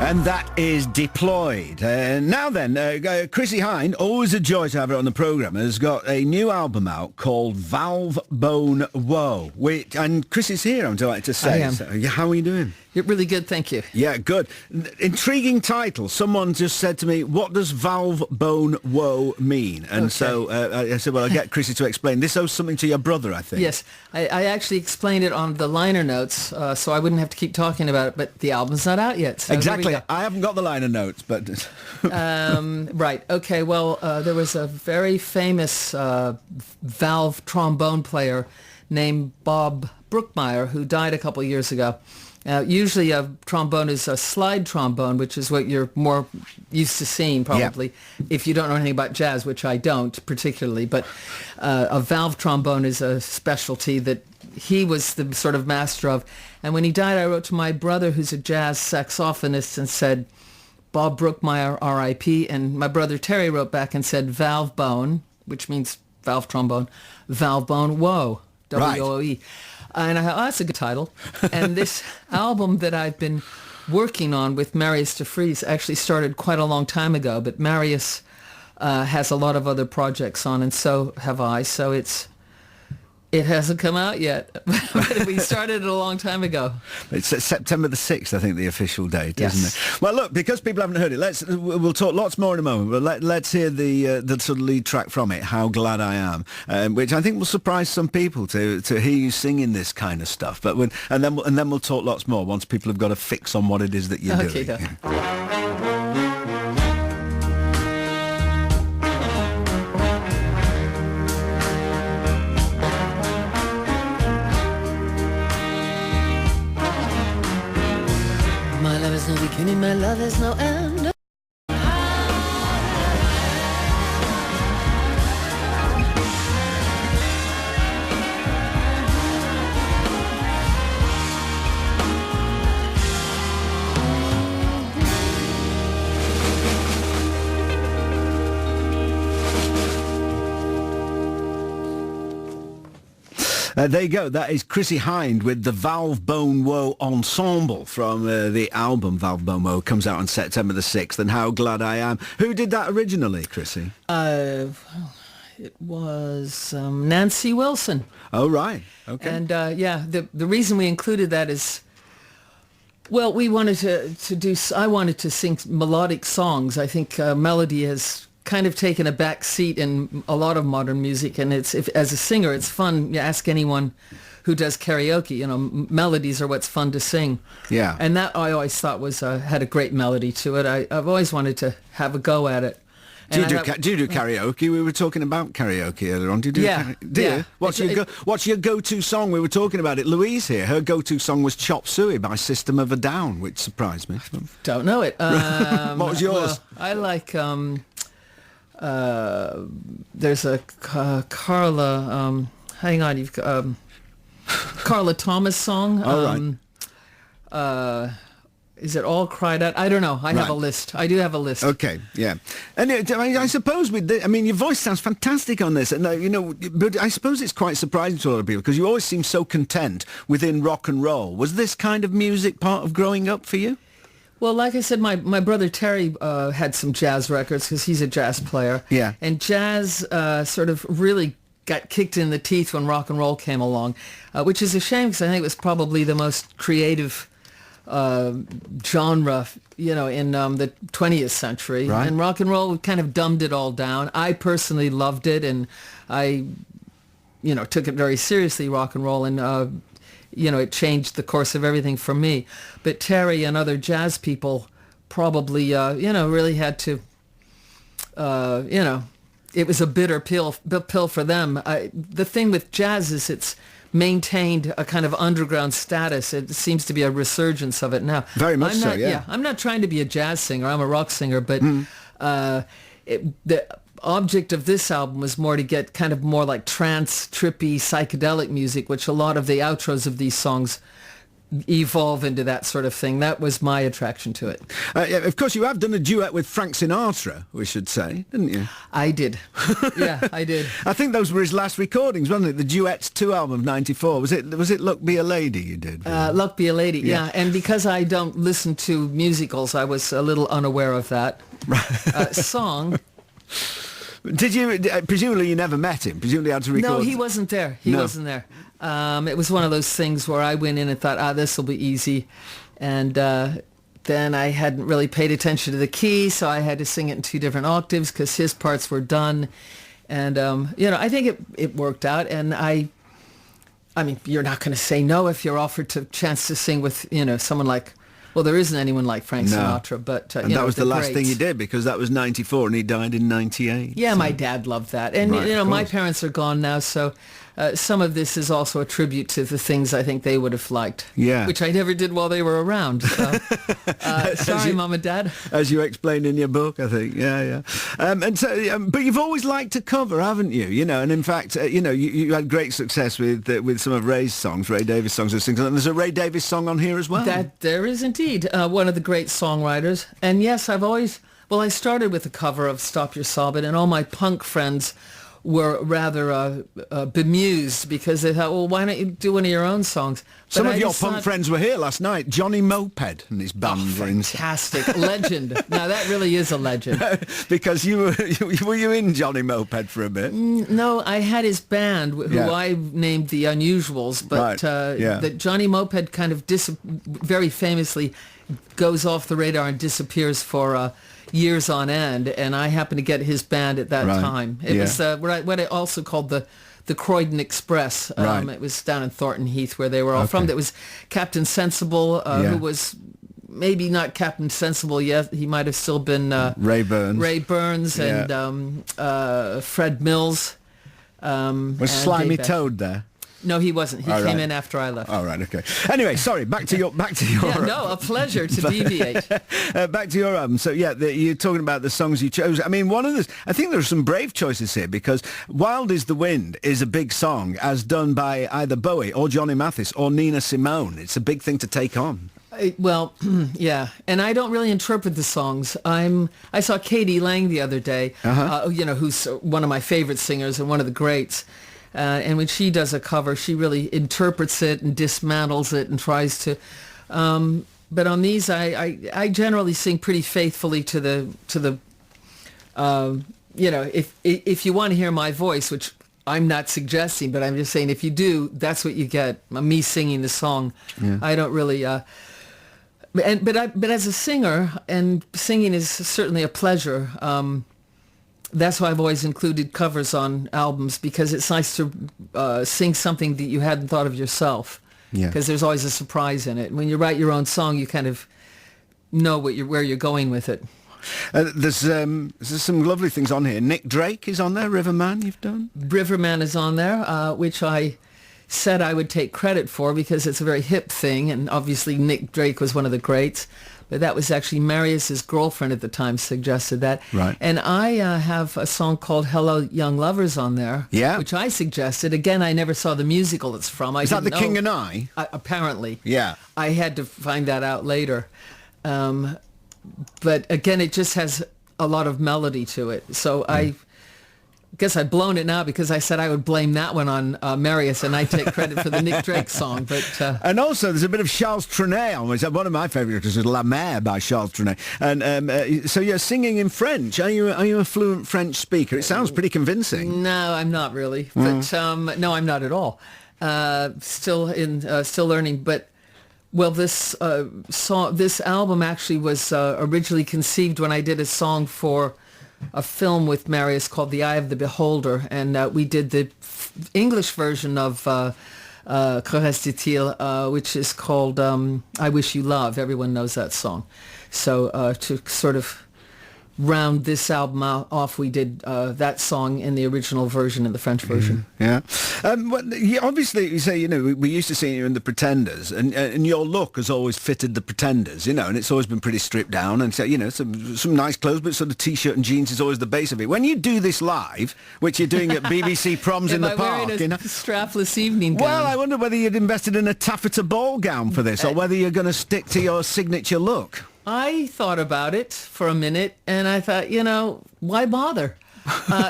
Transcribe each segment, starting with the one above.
And that is Deployed. Now then, Chrissie Hynde, always a joy to have her on the programme, has got a new album out called Valve Bone Woe. And Chrissie's here, I'm delighted to say. I am. So, how are you doing? You're really good, thank you. Yeah, good. Intriguing title. Someone just said to me, what does Valve Bone Woe mean? And so I said, well, I'll get Chrissie to explain. This owes something to your brother, I think. Yes, I actually explained it on the liner notes, so I wouldn't have to keep talking about it, but the album's not out yet. So exactly. I haven't got the liner notes, but... right, okay, well, there was a very famous Valve trombone player named Bob Brookmeyer who died a couple of years ago. Usually a trombone is a slide trombone, which is what you're more used to seeing probably, if you don't know anything about jazz, which I don't particularly. But a valve trombone is a specialty that he was the sort of master of. And when he died, I wrote to my brother, who's a jazz saxophonist, and said, Bob Brookmeyer, R.I.P. And my brother Terry wrote back and said, valve bone, which means valve trombone, valve bone woe, W-O-E. Right. And I thought, oh, that's a good title. And this album that I've been working on with Marius de Vries actually started quite a long time ago, but Marius has a lot of other projects on, and so have I. So it hasn't come out yet, but we started it a long time ago. It's September the 6th, I think, the official date, isn't it? Well, look, because people haven't heard it, we'll talk lots more in a moment, but let's hear the sort of lead track from it, How Glad I Am, which I think will surprise some people to hear you singing this kind of stuff. But and then we'll talk lots more once people have got a fix on what it is that you're doing. Yeah. No beginning, my love has no end. There you go. That is Chrissie Hynde with the Valve Bone Woe Ensemble from the album Valve Bone Woe. Comes out on September the 6th. And How Glad I Am. Who did that originally, Chrissie? It was Nancy Wilson. Oh, right. Okay. And, the reason we included that is, well, we wanted I wanted to sing melodic songs. I think melody has kind of taken a back seat in a lot of modern music, and as a singer, it's fun. You ask anyone who does karaoke, melodies are what's fun to sing. Yeah. And that I always thought was had a great melody to it. I've always wanted to have a go at it. Do you do karaoke? We were talking about karaoke earlier on. Do you do yeah. What's your go-to song? We were talking about it. Louise here, her go-to song was Chop Suey by System of a Down, which surprised me. Don't know it. What was yours? Well, I like... there's a Carla, hang on, you've got Carla Thomas song. Oh, right. Is it All Cried Out? I don't know. I have a list. I do have a list. Okay, yeah. And I suppose your voice sounds fantastic on this, and but I suppose it's quite surprising to a lot of people because you always seem so content within rock and roll. Was this kind of music part of growing up for you? Well, like I said, my brother Terry had some jazz records because he's a jazz player. Yeah. And jazz sort of really got kicked in the teeth when rock and roll came along, which is a shame because I think it was probably the most creative genre, in the 20th century. Right. And rock and roll kind of dumbed it all down. I personally loved it, and I, took it very seriously, rock and roll, and it changed the course of everything for me. But Terry and other jazz people probably, really had to, it was a bitter pill for them. The thing with jazz is it's maintained a kind of underground status. It seems to be a resurgence of it now. Very much so, yeah. I'm not trying to be a jazz singer. I'm a rock singer, but the object of this album was more to get kind of more like trance, trippy, psychedelic music, which a lot of the outros of these songs evolve into that sort of thing. That was my attraction to it. Yeah, of course, you have done a duet with Frank Sinatra, we should say, didn't you? I did. Yeah, I did. I think those were his last recordings, wasn't it? The Duets 2 album of '94. Was it Luck Be a Lady you did? Luck Be a Lady, yeah. And because I don't listen to musicals, I was a little unaware of that song. Did you? Presumably you never met him. Presumably you had to record. No, he wasn't there. He wasn't there. It was one of those things where I went in and thought, this will be easy. And then I hadn't really paid attention to the key, so I had to sing it in 2 different octaves because his parts were done. And, I think it worked out. And I mean, you're not going to say no if you're offered a chance to sing with, someone like... Well, there isn't anyone like Frank Sinatra, but and that was the last thing he did, because that was '94 and he died in '98. Yeah, so. My dad loved that, and my parents are gone now, so some of this is also a tribute to the things I think they would have liked. Yeah, which I never did while they were around. So. Sorry, Mum and Dad. As you explained in your book, I think. Yeah. And so, but you've always liked to cover, haven't you? And in fact, you had great success with some of Ray's songs, Ray Davies songs. And there's a Ray Davies song on here as well. That there is indeed one of the great songwriters. And yes, I started with a cover of Stop Your Sobbin', and all my punk friends were rather bemused because they thought, well, why don't you do one of your own songs? But some of your punk friends were here last night. Johnny Moped and his band. Fantastic. Legend. Now, that really is a legend. Because were you in Johnny Moped for a bit? No, I had his band, who I named the Unusuals, but that Johnny Moped kind of very famously goes off the radar and disappears for... years on end, and I happened to get his band at that time. It was what I also called the Croydon Express. It was down in Thornton Heath where they were all from. That was Captain Sensible, who was maybe not Captain Sensible yet. He might have still been Ray Burns and Fred Mills. Was Slimy Toad there? No, he wasn't. He came in after I left. All right, okay. Anyway, sorry, back to your... a pleasure to deviate. Back to your album. So, you're talking about the songs you chose. I mean, I think there are some brave choices here, because Wild is the Wind is a big song, as done by either Bowie or Johnny Mathis or Nina Simone. It's a big thing to take on. Well, yeah, and I don't really interpret the songs. I saw Katie Lang the other day, who's one of my favorite singers and one of the greats. And when she does a cover, she really interprets it and dismantles it and tries to. But on these, I generally sing pretty faithfully to the. If you want to hear my voice, which I'm not suggesting, but I'm just saying, if you do, that's what you get. Me singing the song. Yeah. I don't really. But as a singer, and singing is certainly a pleasure. That's why I've always included covers on albums, because it's nice to sing something that you hadn't thought of yourself. Yeah. Because there's always a surprise in it. When you write your own song, you kind of know where you're going with it. There's some lovely things on here. Nick Drake is on there. Riverman you've done. Riverman is on there, which I said I would take credit for because it's a very hip thing, and obviously Nick Drake was one of the greats. But that was actually Marius's girlfriend at the time suggested that. Right. And I have a song called Hello Young Lovers on there, which I suggested. Again, I never saw the musical it's from. Is that The King and I? Apparently. Yeah. I had to find that out later. But again, it just has a lot of melody to it. So I guess I've blown it now because I said I would blame that one on Marius, and I take credit for the Nick Drake song. But and also there's a bit of Charles Trenet on which one of my favourites is La Mer by Charles Trenet. And so you're singing in French. Are you a fluent French speaker? It sounds pretty convincing. No, I'm not really. But no, I'm not at all. Still learning. But well, this album actually was originally conceived when I did a song for a film with Marius called The Eye of the Beholder, and we did the English version of Que reste-t-il, which is called I Wish You Love. Everyone knows that song. So to sort of round this album off, we did that song in the original version and the French version. Yeah. Obviously, you say, we used to see you in the Pretenders, and your look has always fitted the Pretenders, and it's always been pretty stripped down, and so, some nice clothes, but sort of T-shirt and jeans is always the base of it. When you do this live, which you're doing at BBC Proms in the Park, wearing a strapless evening gown? Well, I wonder whether you'd invested in a taffeta ball gown for this, or whether you're going to stick to your signature look. I thought about it for a minute, and I thought, why bother?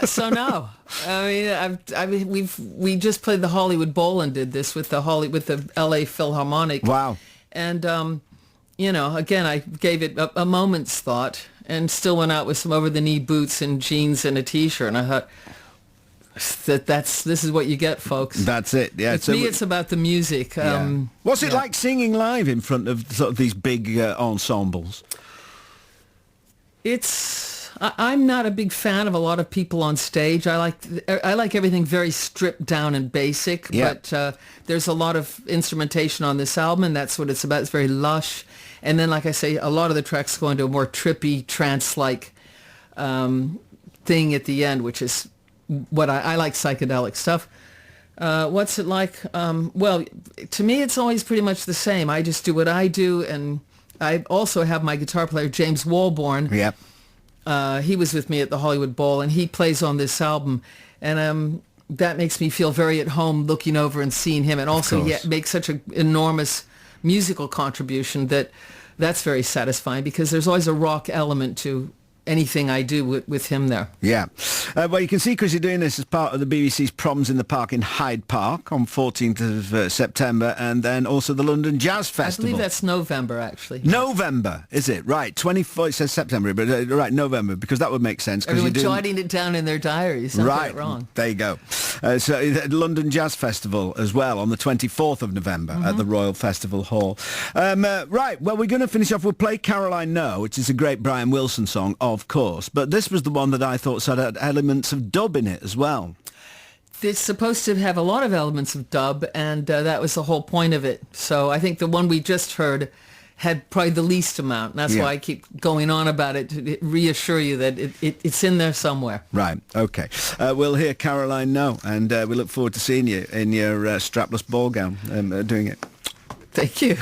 So no, I mean, we just played the Hollywood Bowl and did this with the LA Philharmonic. Wow. And again, I gave it a moment's thought, and still went out with some over-the-knee boots and jeans and a T-shirt, and I thought, this is what you get, folks. That's it. Yeah. To me, it's about the music. Yeah. What's it like singing live in front of sort of these big ensembles? I'm not a big fan of a lot of people on stage. I like everything very stripped down and basic. Yeah. But there's a lot of instrumentation on this album, and that's what it's about. It's very lush. And then, like I say, a lot of the tracks go into a more trippy, trance-like thing at the end, which is what I like, psychedelic stuff. What's it like? Well, to me, it's always pretty much the same. I just do what I do, and I also have my guitar player, James Walborn. Yeah. He was with me at the Hollywood Bowl, and he plays on this album, and that makes me feel very at home looking over and seeing him, and also he makes such an enormous musical contribution that's very satisfying, because there's always a rock element to anything I do with him there. Yeah. Well, you can see Chrissie doing this as part of the BBC's Proms in the Park in Hyde Park on 14th of September, and then also the London Jazz Festival. I believe that's November, actually. November, is it? Right. 24, it says September, but right, November, because that would make sense. Everyone jotting it down in their diaries. Right. Wrong. There you go. So the London Jazz Festival as well on the 24th of November at the Royal Festival Hall. Right. Well, we're going to finish off. We'll play Caroline No, which is a great Brian Wilson song, of course, but this was the one that I thought had elements of dub in it as well. It's supposed to have a lot of elements of dub, and that was the whole point of it. So I think the one we just heard had probably the least amount, and that's why I keep going on about it, to reassure you that it's in there somewhere. Right, okay. We'll hear Caroline No, and we look forward to seeing you in your strapless ball gown doing it. Thank you.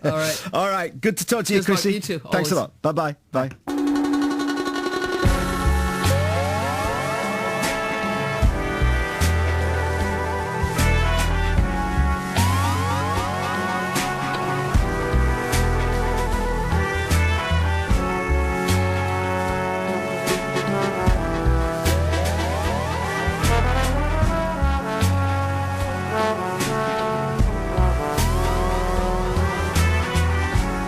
All right. All right, good to talk to you, Chrissie. You too. Thanks a lot. Bye-bye. Bye.